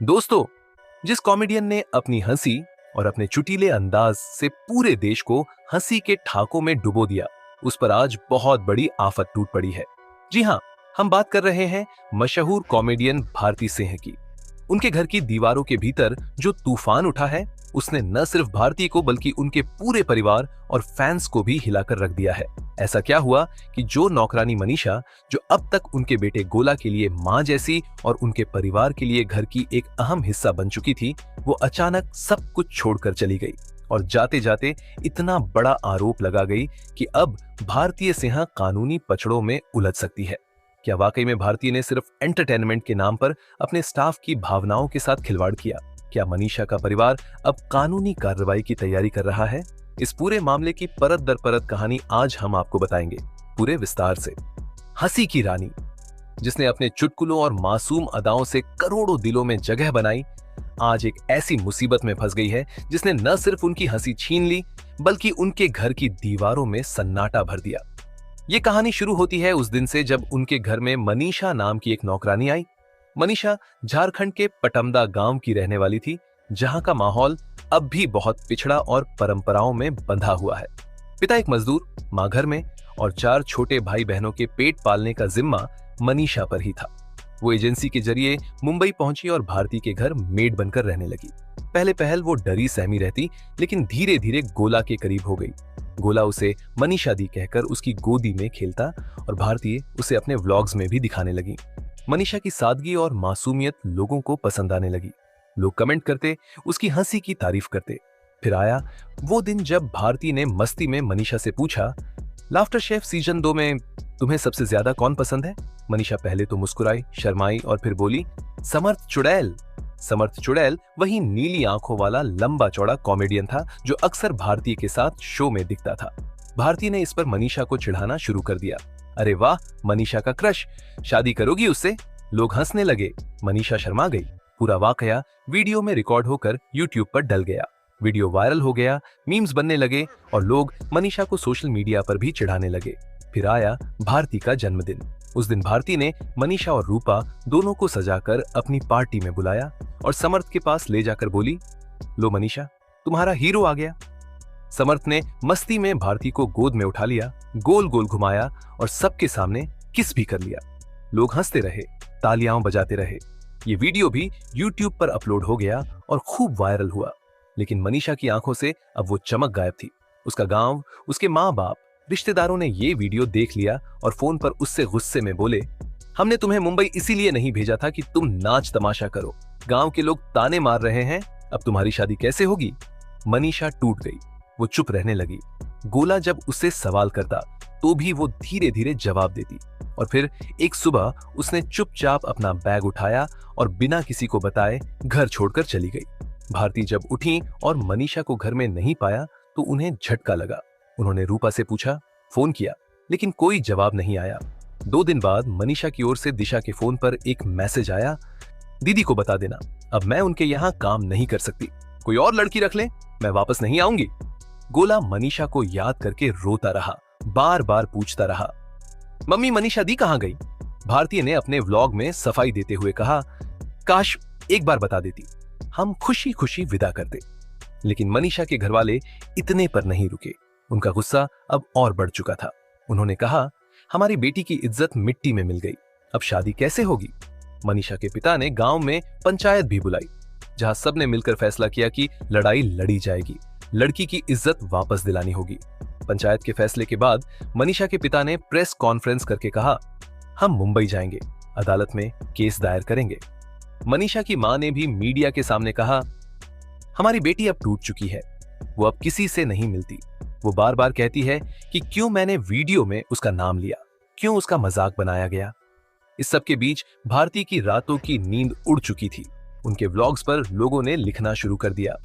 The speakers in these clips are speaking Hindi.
दोस्तों, जिस कॉमेडियन ने अपनी हंसी और अपने चुटीले अंदाज से पूरे देश को हंसी के ठाकों में डुबो दिया, उस पर आज बहुत बड़ी आफत टूट पड़ी है। जी हाँ, हम बात कर रहे हैं मशहूर कॉमेडियन भारती सिंह की। उनके घर की दीवारों के भीतर जो तूफान उठा है, उसने न सिर्फ भारती को बल्कि उनके पूरे परिवार और फैंस को भी हिलाकर रख दिया है। ऐसा क्या हुआ कि जो नौकरानी मनीषा, जो अब तक उनके बेटे गोला के लिए मां जैसी और उनके परिवार के लिए घर की एक अहम हिस्सा बन चुकी थी, वो अचानक सब कुछ छोड़कर चली गई और जाते जाते इतना बड़ा आरोप लगा गई कि अब भारतीय सिंह कानूनी पचड़ों में उलझ सकती है। क्या वाकई में भारती ने सिर्फ एंटरटेनमेंट के नाम पर अपने स्टाफ की भावनाओं के साथ खिलवाड़ किया? क्या मनीषा का परिवार अब कानूनी कार्रवाई की तैयारी कर रहा है? इस पूरे मामले की परत दर परत कहानी आज हम आपको बताएंगे, पूरे विस्तार से। हंसी की रानी, जिसने अपने चुटकुलों और मासूम अदाओं से करोड़ों दिलों में जगह बनाई, आज एक ऐसी मुसीबत में फंस गई है जिसने न सिर्फ उनकी हंसी छीन ली, बल्कि उनके घर की दीवारों में सन्नाटा भर दिया। ये कहानी शुरू होती है उस दिन से जब उनके घर में मनीषा नाम की एक नौकरानी आई। मनीषा झारखंड के पटमदा गांव की रहने वाली थी, जहां का माहौल अब भी बहुत पिछड़ा और परंपराओं में बंधा हुआ है। पिता एक मजदूर, मां घर में और 4 छोटे भाई बहनों के पेट पालने का जिम्मा मनीषा पर ही था। वो एजेंसी के जरिए मुंबई पहुंची और भारती के घर मेड बनकर रहने लगी। पहले पहल वो डरी सहमी रहती, लेकिन धीरे धीरे गोला के करीब हो गई। गोला उसे मनीषा दी कहकर उसकी गोदी में खेलता और भारती उसे अपने व्लॉग्स में भी दिखाने लगी। मनीषा की सादगी और मासूमियत लोगों को पसंद आने लगी। लोग कमेंट करते, उसकी हंसी की तारीफ करते। फिर आया वो दिन जब भारती ने मस्ती में मनीषा से पूछा, लाफ्टर शेफ सीजन 2 में तुम्हें सबसे ज्यादा कौन पसंद है? मनीषा पहले तो मुस्कुराई, शर्माई और फिर बोली, समर्थ चुड़ैल। समर्थ चुड़ैल वही नीली आंखों वाला लंबा चौड़ा कॉमेडियन था जो अक्सर भारती के साथ शो में दिखता था। भारती ने इस पर मनीषा को चिढ़ाना शुरू कर दिया। अरे वाह, मनीषा का क्रश, शादी करोगी उससे? लोग हंसने लगे। मनीषा शर्मा गई। पूरा वाकया वीडियो में रिकॉर्ड होकर यूट्यूब पर डल गया। वीडियो वायरल हो गया, मीम्स बनने लगे और लोग मनीषा को सोशल मीडिया पर भी चिढ़ाने लगे। फिर आया भारती का जन्मदिन। उस दिन भारती ने मनीषा और रूपा दोनों को सजाकर अपनी पार्टी में बुलाया और समर्थ के पास ले जाकर बोली, लो मनीषा, तुम्हारा हीरो आ गया। समर्थ ने मस्ती में भारती को गोद में उठा लिया, गोल गोल घुमाया और सबके सामने किस भी कर लिया। लोग हंसते रहे, तालियां बजाते रहे। ये वीडियो भी यूट्यूब पर अपलोड हो गया और खूब वायरल हुआ। लेकिन मनीषा की आंखों से अब वो चमक गायब थी। उसका गांव, उसके माँ बाप, रिश्तेदारों ने ये वीडियो देख लिया और फोन पर उससे गुस्से में बोले, हमने तुम्हें मुंबई इसीलिए नहीं भेजा था कि तुम नाच तमाशा करो। गांव के लोग ताने मार रहे हैं, अब तुम्हारी शादी कैसे होगी? मनीषा टूट गई। वो चुप रहने लगी। गोला जब उससे सवाल करता तो भी वो धीरे धीरे जवाब देती। और फिर एक सुबह उसने चुपचाप अपना बैग उठाया और बिना किसी को बताए घर छोड़कर चली गई। भारती जब उठी और मनीषा को घर में नहीं पाया तो उन्हें झटका लगा। उन्होंने रूपा से पूछा, फोन किया, लेकिन कोई जवाब नहीं आया। 2 दिन बाद मनीषा की ओर से दिशा के फोन पर एक मैसेज आया, दीदी को बता देना, अब मैं उनके यहाँ काम नहीं कर सकती, कोई और लड़की रख ले, मैं वापस नहीं आऊंगी। गोला मनीषा को याद करके रोता रहा, बार बार पूछता रहा, मम्मी मनीषा दी कहां गई? भारती ने अपने व्लॉग में सफाई देते हुए कहा, काश एक बार बता देती, हम खुशी खुशी विदा करते। लेकिन मनीषा के घरवाले इतने पर नहीं रुके। उनका गुस्सा अब और बढ़ चुका था। उन्होंने कहा, हमारी बेटी की इज्जत मिट्टी में मिल गई, अब शादी कैसे होगी? मनीषा के पिता ने गांव में पंचायत भी बुलाई, जहां सबने मिलकर फैसला किया कि लड़ाई लड़ी जाएगी, लड़की की इज्जत वापस दिलानी होगी। पंचायत के फैसले के बाद मनीषा के पिता ने प्रेस कॉन्फ्रेंस करके कहा, हम मुंबई जाएंगे, अदालत में केस दायर करेंगे। मनीषा की मां ने भी मीडिया के सामने कहा, हमारी बेटी अब टूट चुकी है, वो अब किसी से नहीं मिलती। वो बार बार कहती है कि क्यों मैंने वीडियो में उसका नाम लिया, क्यों उसका मजाक बनाया गया। इस सब के बीच भारती की रातों की नींद उड़ चुकी थी। उनके व्लॉग्स पर लोगों ने लिखना शुरू कर दिया,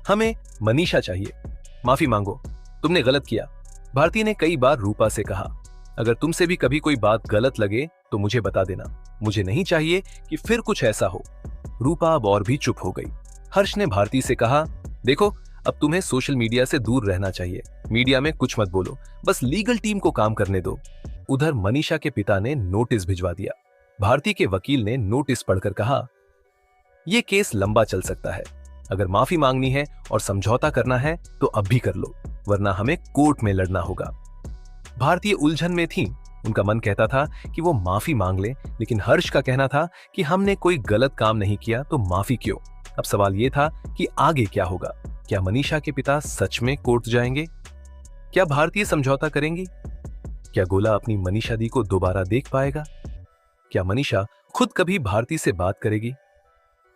हमें मनीषा चाहिए, माफी मांगो, तुमने गलत किया। भारती ने कई बार रूपा से कहा, अगर तुमसे भी कभी कोई बात गलत लगे तो मुझे बता देना, मुझे नहीं चाहिए कि फिर कुछ ऐसा हो। रूपा अब और भी चुप हो गई। हर्ष ने भारती से कहा, देखो अब तुम्हें सोशल मीडिया से दूर रहना चाहिए, मीडिया में कुछ मत बोलो, बस लीगल टीम को काम करने दो। उधर मनीषा के पिता ने नोटिस भिजवा दिया। भारती के वकील ने नोटिस पढ़कर कहा, ये केस लंबा चल सकता है। अगर माफी मांगनी है और समझौता करना है तो अब भी कर लो, वरना हमें कोर्ट में लड़ना होगा। भारतीय उलझन में थी। उनका मन कहता था कि वो माफी मांग ले, लेकिन हर्ष का कहना था कि हमने कोई गलत काम नहीं किया तो माफी क्यों। अब सवाल ये था कि आगे क्या होगा। क्या मनीषा के पिता सच में कोर्ट जाएंगे? क्या भारतीय समझौता करेंगी? क्या गोला अपनी मनीषा दी को दोबारा देख पाएगा? क्या मनीषा खुद कभी भारती से बात करेगी?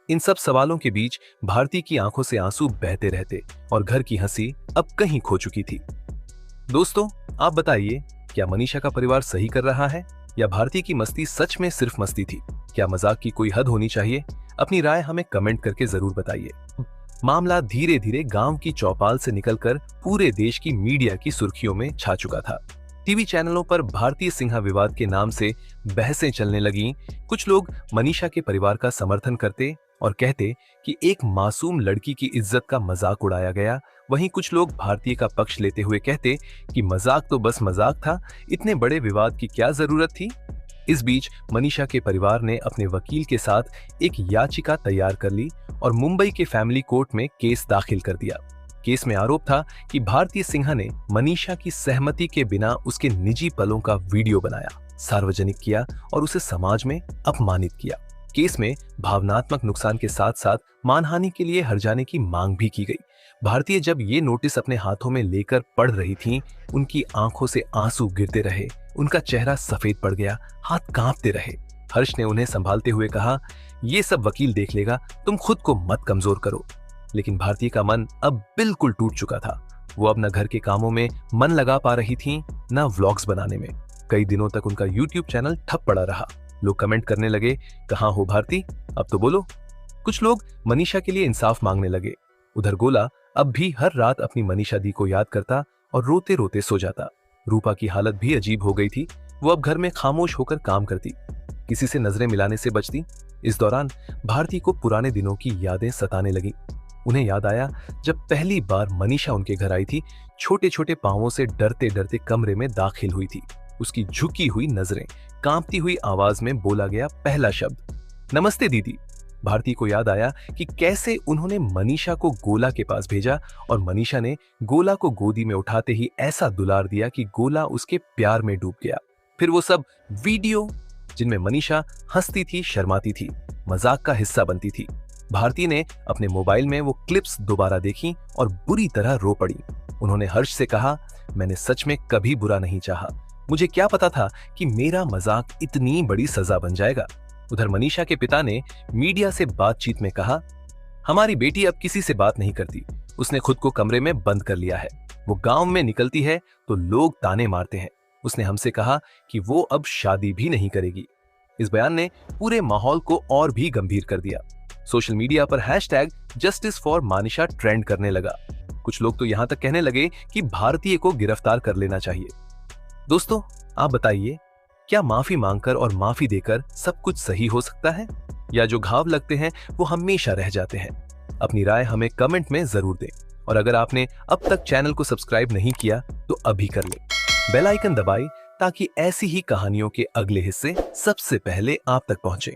इन सब सवालों के बीच भारती की आंखों से आंसू बहते रहते और घर की हंसी अब कहीं खो चुकी थी। दोस्तों, आप बताइए, क्या मनीषा का परिवार सही कर रहा है या भारती की मस्ती सच में सिर्फ मस्ती थी? क्या मजाक की कोई हद होनी चाहिए? अपनी राय हमें कमेंट करके जरूर बताइए। मामला धीरे धीरे गांव की चौपाल से निकलकर पूरे देश की मीडिया की सुर्खियों में छा चुका था। टीवी चैनलों पर भारतीय सिंहा विवाद के नाम से बहसें चलने लगीं। कुछ लोग मनीषा के परिवार का समर्थन करते और कहते कि एक मासूम लड़की की इज्जत का मजाक उड़ाया गया। वहीं कुछ लोग भारतीय का पक्ष लेते हुए कहते कि मजाक तो बस मजाक था, इतने बड़े विवाद की क्या जरूरत थी। इस बीच मनीषा के परिवार ने अपने वकील के साथ एक याचिका तैयार कर ली और मुंबई के फैमिली कोर्ट में केस दाखिल कर दिया। केस में आरोप था कि भारतीय सिंहा ने मनीषा की सहमति के बिना उसके निजी पलों का वीडियो बनाया, सार्वजनिक किया और उसे समाज में अपमानित किया। केस में भावनात्मक नुकसान के साथ साथ मानहानि के लिए हर्जाने की मांग भी की गई। भारतीय जब ये नोटिस अपने हाथों में लेकर पढ़ रही थीं, उनकी आंखों से आंसू गिरते रहे, उनका चेहरा सफेद पड़ गया, हाथ कांपते रहे। हर्ष ने उन्हें संभालते हुए कहा, ये सब वकील देख लेगा, तुम खुद को मत कमजोर करो। लेकिन भारतीय का मन अब बिल्कुल टूट चुका था। वो अब न घर के कामों में मन लगा पा रही थी, न व्लॉग्स बनाने में। कई दिनों तक उनका यूट्यूब चैनल ठप पड़ा रहा। लोग कमेंट करने लगे, कहाँ हो भारती, अब तो बोलो। कुछ लोग मनीषा के लिए इंसाफ मांगने लगे। उधर गोला अब भी हर रात अपनी मनीषा दी को याद करता और रोते रोते सो जाता। रूपा की हालत भी अजीब हो गई थी। वो अब घर में खामोश होकर काम करती, किसी से नजरें मिलाने से बचती। इस दौरान भारती को पुराने दिनों की यादें सताने लगी। उन्हें याद आया जब पहली बार मनीषा उनके घर आई थी। छोटे छोटे पांवों से डरते डरते कमरे में दाखिल हुई थी। उसकी झुकी हुई नजरें, कांपती हुई आवाज में बोला गया पहला शब्द, नमस्ते दीदी। भारती को याद आया कि कैसे उन्होंने मनीषा को गोला के पास भेजा और मनीषा ने गोला को गोदी में उठाते ही ऐसा दुलार दिया कि गोला उसके प्यार में डूब गया। फिर वो सब वीडियो जिनमें मनीषा हंसती थी, शर्माती थी, मजाक का हिस्सा बनती थी। भारती ने अपने मोबाइल में वो क्लिप्स दोबारा देखी और बुरी तरह रो पड़ी। उन्होंने हर्ष से कहा, मैंने सच में कभी बुरा नहीं चाहा, मुझे क्या पता था कि मेरा मजाक इतनी बड़ी सजा बन जाएगा। उधर मनीषा के पिता ने मीडिया से बातचीत में कहा, हमारी बेटी अब किसी से बात नहीं करती, उसने खुद को कमरे में बंद कर लिया है। वो गांव में निकलती है तो लोग ताने मारते हैं। उसने हमसे कहा कि वो अब शादी भी नहीं करेगी। इस बयान ने पूरे माहौल को और भी गंभीर कर दिया। सोशल मीडिया पर #JusticeForManisha ट्रेंड करने लगा। कुछ लोग तो यहां तक कहने लगे कि भारतीय को गिरफ्तार कर लेना चाहिए। दोस्तों, आप बताइए, क्या माफी मांगकर और माफी देकर सब कुछ सही हो सकता है, या जो घाव लगते हैं वो हमेशा रह जाते हैं? अपनी राय हमें कमेंट में जरूर दें और अगर आपने अब तक चैनल को सब्सक्राइब नहीं किया तो अभी कर लें। बेल आइकन दबाएं ताकि ऐसी ही कहानियों के अगले हिस्से सबसे पहले आप तक पहुंचे।